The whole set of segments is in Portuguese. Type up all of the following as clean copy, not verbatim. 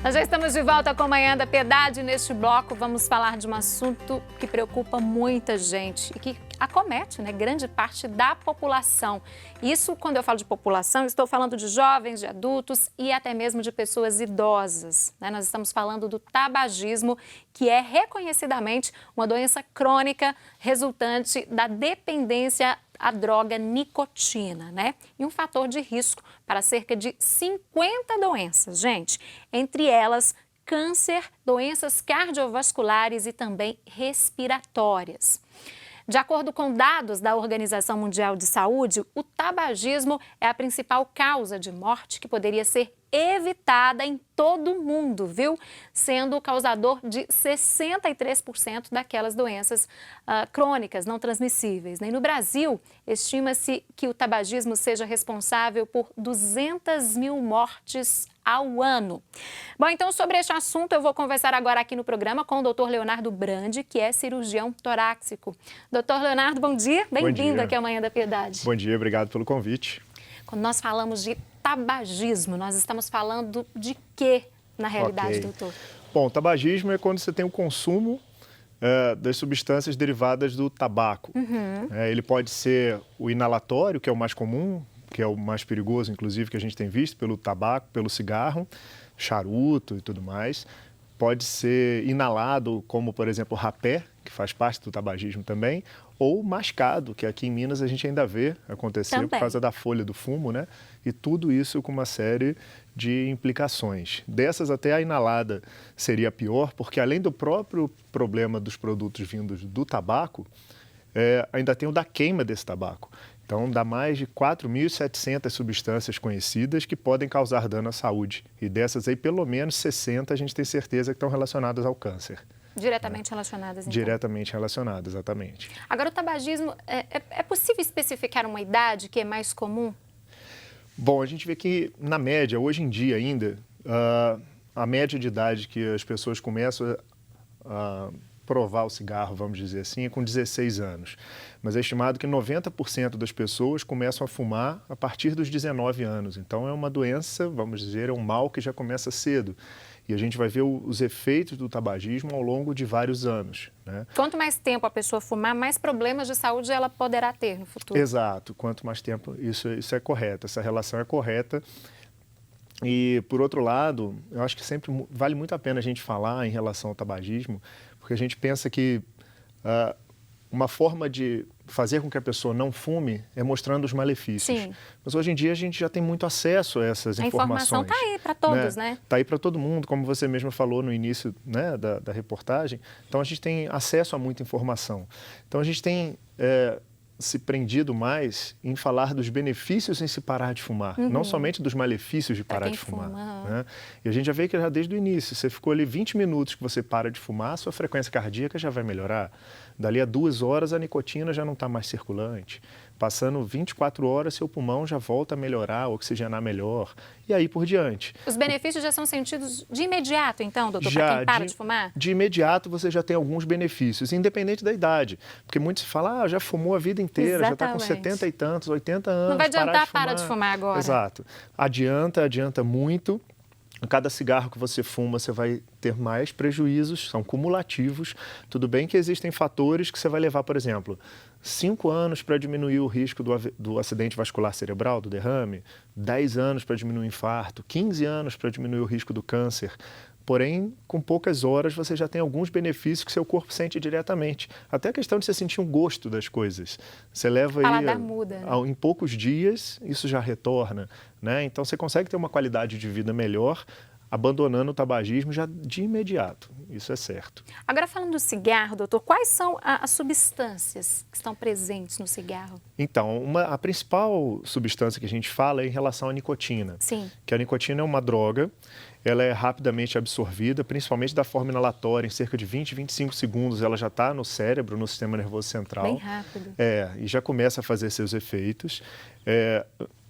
Nós já estamos de volta com a Manhã da Piedade. Neste bloco vamos falar de um assunto que preocupa muita gente e que acomete, grande parte da população. Isso, quando eu falo de população, estou falando de jovens, de adultos e até mesmo de pessoas idosas. Nós estamos falando do tabagismo, que é reconhecidamente uma doença crônica resultante da dependência à droga nicotina, E um fator de risco para cerca de 50 doenças, gente. Entre elas, câncer, doenças cardiovasculares e também respiratórias. De acordo com dados da Organização Mundial de Saúde, o tabagismo é a principal causa de morte que poderia ser evitada em todo o mundo, viu? Sendo o causador de 63% daquelas doenças crônicas não transmissíveis. E no Brasil, estima-se que o tabagismo seja responsável por 200 mil mortes ao ano. Bom, então sobre este assunto eu vou conversar agora aqui no programa com o Dr. Leonardo Brandi, que é cirurgião torácico. Dr. Leonardo, bom dia. Bem-vindo aqui à Manhã da Piedade. Bom dia, obrigado pelo convite. Quando nós falamos de tabagismo, nós estamos falando de quê, na realidade, doutor? Bom, tabagismo é quando você tem o consumo das substâncias derivadas do tabaco. Ele pode ser o inalatório, que é o mais comum, que é o mais perigoso, inclusive, que a gente tem visto pelo tabaco, pelo cigarro, charuto e tudo mais. Pode ser inalado, como, por exemplo, o rapé, que faz parte do tabagismo também, ou mascado, que aqui em Minas a gente ainda vê acontecer também, por causa da folha do fumo, E tudo isso com uma série de implicações. Dessas, até a inalada seria pior, porque além do próprio problema dos produtos vindos do tabaco, ainda tem o da queima desse tabaco. Então, dá mais de 4.700 substâncias conhecidas que podem causar dano à saúde. E dessas aí, pelo menos 60 a gente tem certeza que estão relacionadas ao câncer. Diretamente relacionadas, então? Diretamente relacionadas, exatamente. Agora, o tabagismo, é possível especificar uma idade que é mais comum? Bom, a gente vê que, na média, hoje em dia ainda, a média de idade que as pessoas começam a provar o cigarro, vamos dizer assim, é com 16 anos. Mas é estimado que 90% das pessoas começam a fumar a partir dos 19 anos. Então, é uma doença, vamos dizer, é um mal que já começa cedo. E a gente vai ver os efeitos do tabagismo ao longo de vários anos. Quanto mais tempo a pessoa fumar, mais problemas de saúde ela poderá ter no futuro. Exato. Quanto mais tempo, isso é correto. Essa relação é correta. E, por outro lado, eu acho que sempre vale muito a pena a gente falar em relação ao tabagismo, porque a gente pensa que uma forma de fazer com que a pessoa não fume é mostrando os malefícios. Sim. Mas hoje em dia a gente já tem muito acesso a essas informações. A informação está aí para todos, Está aí para todo mundo, como você mesmo falou no início da reportagem. Então a gente tem acesso a muita informação. Então a gente tem se prendido mais em falar dos benefícios em se parar de fumar, não somente dos malefícios de parar de fumar. E a gente já vê que já desde o início, você ficou ali 20 minutos que você para de fumar, sua frequência cardíaca já vai melhorar. Dali a 2 horas a nicotina já não está mais circulante. Passando 24 horas, seu pulmão já volta a melhorar, oxigenar melhor, e aí por diante. Os benefícios já são sentidos de imediato, então, doutor, para quem para de fumar? De imediato você já tem alguns benefícios, independente da idade. Porque muitos falam, já fumou a vida inteira, já está com 70 e tantos, 80 anos, não vai adiantar parar de fumar agora. Exato. Adianta muito. A cada cigarro que você fuma, você vai ter mais prejuízos, são cumulativos. Tudo bem que existem fatores que você vai levar, por exemplo, 5 anos para diminuir o risco do acidente vascular cerebral, do derrame, 10 anos para diminuir o infarto, 15 anos para diminuir o risco do câncer. Porém, com poucas horas, você já tem alguns benefícios que seu corpo sente diretamente. Até a questão de você sentir um gosto das coisas. Você leva aí, muda, em poucos dias, isso já retorna. Então, você consegue ter uma qualidade de vida melhor, abandonando o tabagismo já de imediato. Isso é certo. Agora, falando do cigarro, doutor, quais são as substâncias que estão presentes no cigarro? Então, a principal substância que a gente fala é em relação à nicotina. Sim. Que a nicotina é uma droga, ela é rapidamente absorvida, principalmente da forma inalatória, em cerca de 20, 25 segundos ela já está no cérebro, no sistema nervoso central. Bem rápido. E já começa a fazer seus efeitos.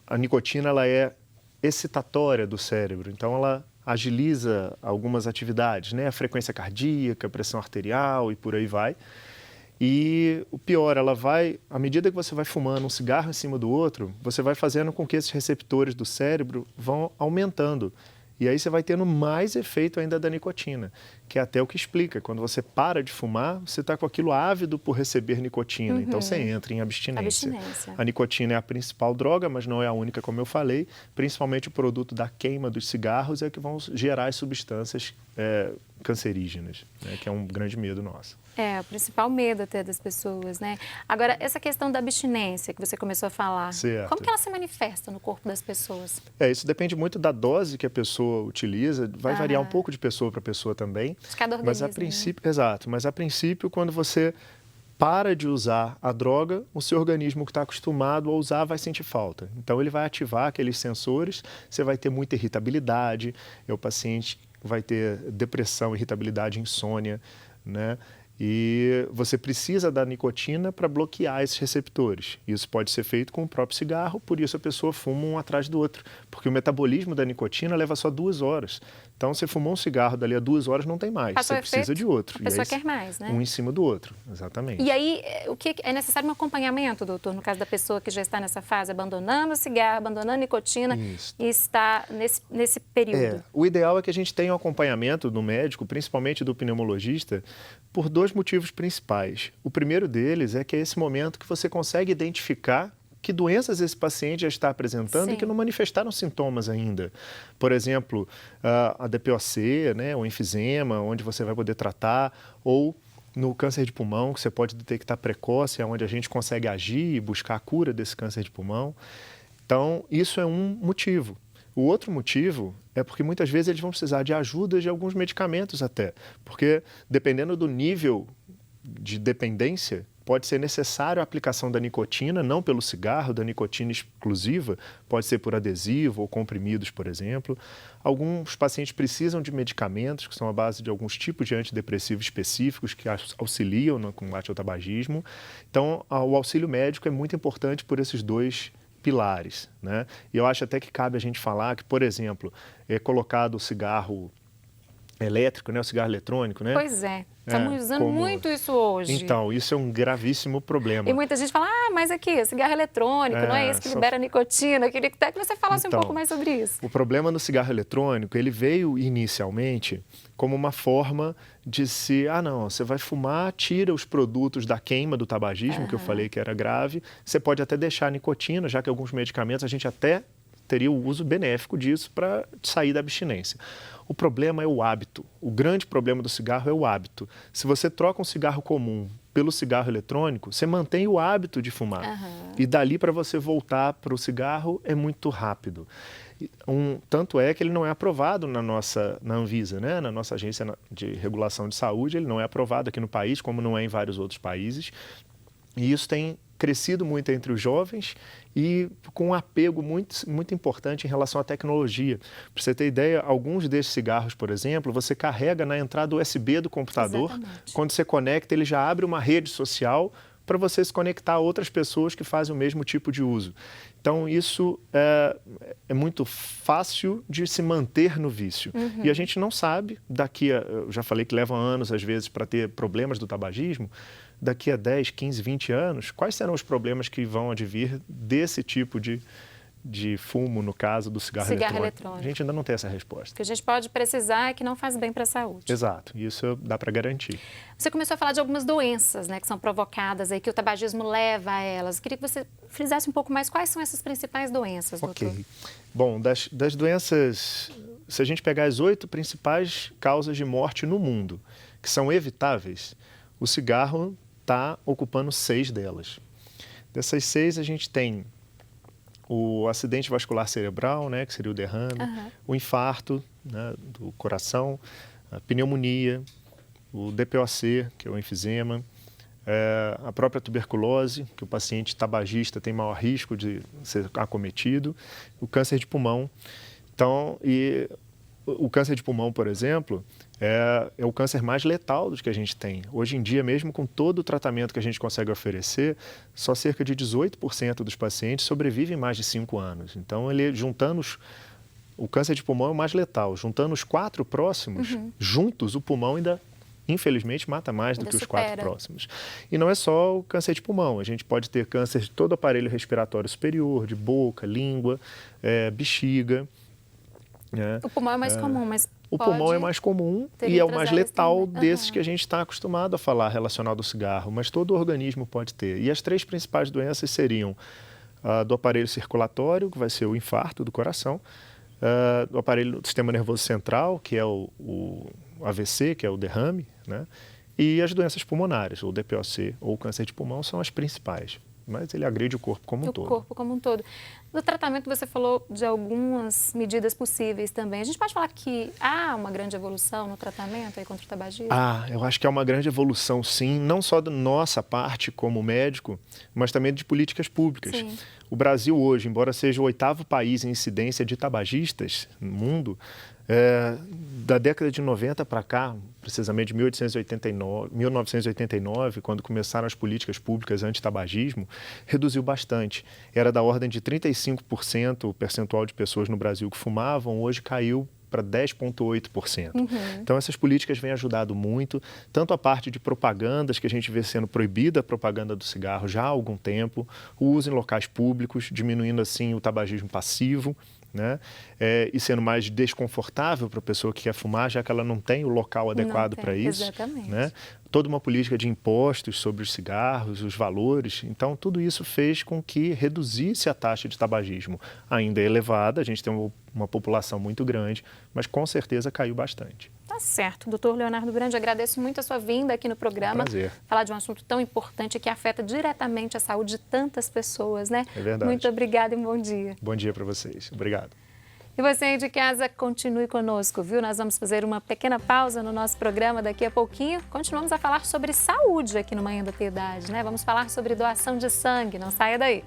A nicotina, ela é excitatória do cérebro, então ela agiliza algumas atividades, a frequência cardíaca, a pressão arterial e por aí vai. E o pior, ela vai, à medida que você vai fumando um cigarro em cima do outro, você vai fazendo com que esses receptores do cérebro vão aumentando. E aí você vai tendo mais efeito ainda da nicotina, que é até o que explica. Quando você para de fumar, você está com aquilo ávido por receber nicotina. Então você entra em abstinência. A nicotina é a principal droga, mas não é a única, como eu falei. Principalmente o produto da queima dos cigarros é que vão gerar as substâncias cancerígenas, né, que é um grande medo nosso. É, o principal medo até das pessoas, né? Agora, essa questão da abstinência que você começou a falar, certo. Como que ela se manifesta no corpo das pessoas? Isso depende muito da dose que a pessoa utiliza, vai variar um pouco de pessoa para pessoa também. De cada organismo. Mas a princípio, exato, mas a princípio, quando você para de usar a droga, o seu organismo que está acostumado a usar vai sentir falta. Então, ele vai ativar aqueles sensores, você vai ter muita irritabilidade, o paciente vai ter depressão, irritabilidade, insônia, né? E você precisa da nicotina para bloquear esses receptores. Isso pode ser feito com o próprio cigarro, por isso a pessoa fuma um atrás do outro. Porque o metabolismo da nicotina leva só 2 horas. Então, você fumou um cigarro dali a 2 horas, não tem mais. Passou você precisa de outro. A pessoa quer mais, né? Um em cima do outro, exatamente. E aí, o que é necessário um acompanhamento, doutor, no caso da pessoa que já está nessa fase, abandonando o cigarro, abandonando a nicotina e está nesse período? O ideal é que a gente tenha um acompanhamento do médico, principalmente do pneumologista, por 2 motivos principais. O primeiro deles é que é esse momento que você consegue identificar que doenças esse paciente já está apresentando e que não manifestaram sintomas ainda. Por exemplo, a DPOC, né, o enfisema, onde você vai poder tratar, ou no câncer de pulmão, que você pode detectar precoce, é onde a gente consegue agir e buscar a cura desse câncer de pulmão. Então, isso é um motivo. O outro motivo é porque muitas vezes eles vão precisar de ajuda de alguns medicamentos até, porque dependendo do nível de dependência, pode ser necessário a aplicação da nicotina, não pelo cigarro, da nicotina exclusiva, pode ser por adesivo ou comprimidos, por exemplo. Alguns pacientes precisam de medicamentos, que são à base de alguns tipos de antidepressivos específicos que auxiliam no combate ao tabagismo. Então, o auxílio médico é muito importante por esses 2 pilares, né? E eu acho até que cabe a gente falar que, por exemplo, é colocado o cigarro elétrico, né, o cigarro eletrônico, né? Pois é. Estamos usando muito isso hoje. Então, isso é um gravíssimo problema. E muita gente fala, mas aqui, cigarro eletrônico, não é esse que libera nicotina. Eu queria até que você falasse um pouco mais sobre isso. O problema no cigarro eletrônico, ele veio inicialmente como uma forma de você vai fumar, tira os produtos da queima do tabagismo, que eu falei que era grave, você pode até deixar a nicotina, já que alguns medicamentos a gente até teria o uso benéfico disso para sair da abstinência. O problema é o hábito. O grande problema do cigarro é o hábito. Se você troca um cigarro comum pelo cigarro eletrônico, você mantém o hábito de fumar. E dali para você voltar para o cigarro é muito rápido. Tanto é que ele não é aprovado na Anvisa, né? Na nossa agência de regulação de saúde, ele não é aprovado aqui no país, como não é em vários outros países. E isso tem crescido muito entre os jovens e com um apego muito, muito importante em relação à tecnologia. Para você ter ideia, alguns desses cigarros, por exemplo, você carrega na entrada USB do computador. Exatamente. Quando você conecta, ele já abre uma rede social para você se conectar a outras pessoas que fazem o mesmo tipo de uso. Então, isso é muito fácil de se manter no vício. E a gente não sabe, eu já falei que leva anos, às vezes, para ter problemas do tabagismo, daqui a 10, 15, 20 anos, quais serão os problemas que vão advir desse tipo de fumo, no caso do cigarro eletrônico? A gente ainda não tem essa resposta. O que a gente pode precisar é que não faz bem para a saúde. Exato, isso dá para garantir. Você começou a falar de algumas doenças, né, que são provocadas, aí, que o tabagismo leva a elas. Eu queria que você frisasse um pouco mais quais são essas principais doenças, doutor. Ok. Bom, das doenças, se a gente pegar as 8 principais causas de morte no mundo, que são evitáveis, o cigarro está ocupando 6 delas. Dessas 6, a gente tem o acidente vascular cerebral, né, que seria o derrame, o infarto, né, do coração, a pneumonia, o DPOC, que é o enfisema, a própria tuberculose, que o paciente tabagista tem maior risco de ser acometido, o câncer de pulmão. Então, o câncer de pulmão, por exemplo, é o câncer mais letal dos que a gente tem. Hoje em dia, mesmo com todo o tratamento que a gente consegue oferecer, só cerca de 18% dos pacientes sobrevivem mais de 5 anos. Então, o câncer de pulmão é o mais letal. Juntando os 4 próximos, juntos, o pulmão ainda, infelizmente, mata mais do que os 4 próximos. E não é só o câncer de pulmão. A gente pode ter câncer de todo o aparelho respiratório superior, de boca, língua, bexiga. Né? O pulmão é mais comum, mas o pulmão é mais comum e é o mais letal desses que a gente está acostumado a falar relacionado ao cigarro, mas todo organismo pode ter. E as 3 principais doenças seriam do aparelho circulatório, que vai ser o infarto do coração, do aparelho do sistema nervoso central, que é o AVC, que é o derrame, né? E as doenças pulmonares, ou DPOC, ou câncer de pulmão, são as principais. Mas ele agride o corpo como um todo. O corpo como um todo. No tratamento você falou de algumas medidas possíveis também. A gente pode falar que há uma grande evolução no tratamento aí contra o tabagismo? Eu acho que há uma grande evolução, sim, não só da nossa parte como médico, mas também de políticas públicas. Sim. O Brasil hoje, embora seja o 8º país em incidência de tabagistas no mundo, da década de 90 para cá, precisamente de 1989, quando começaram as políticas públicas anti-tabagismo, reduziu bastante. Era da ordem de 35% o percentual de pessoas no Brasil que fumavam, hoje caiu para 10,8%. Então, essas políticas vêm ajudado muito, tanto a parte de propagandas, que a gente vê sendo proibida a propaganda do cigarro já há algum tempo, o uso em locais públicos, diminuindo assim o tabagismo passivo, né? E sendo mais desconfortável para a pessoa que quer fumar, já que ela não tem o local adequado para isso. Exatamente. Né? Toda uma política de impostos sobre os cigarros, os valores. Então, tudo isso fez com que reduzisse a taxa de tabagismo. Ainda é elevada, a gente tem uma população muito grande, mas com certeza caiu bastante. Tá certo. Doutor Leonardo Brandi, agradeço muito a sua vinda aqui no programa. Prazer. Falar de um assunto tão importante que afeta diretamente a saúde de tantas pessoas, né? É verdade. Muito obrigada e um bom dia. Bom dia para vocês. Obrigado. E você aí de casa, continue conosco, viu? Nós vamos fazer uma pequena pausa no nosso programa daqui a pouquinho. Continuamos a falar sobre saúde aqui no Manhã da Piedade, né? Vamos falar sobre doação de sangue. Não saia daí.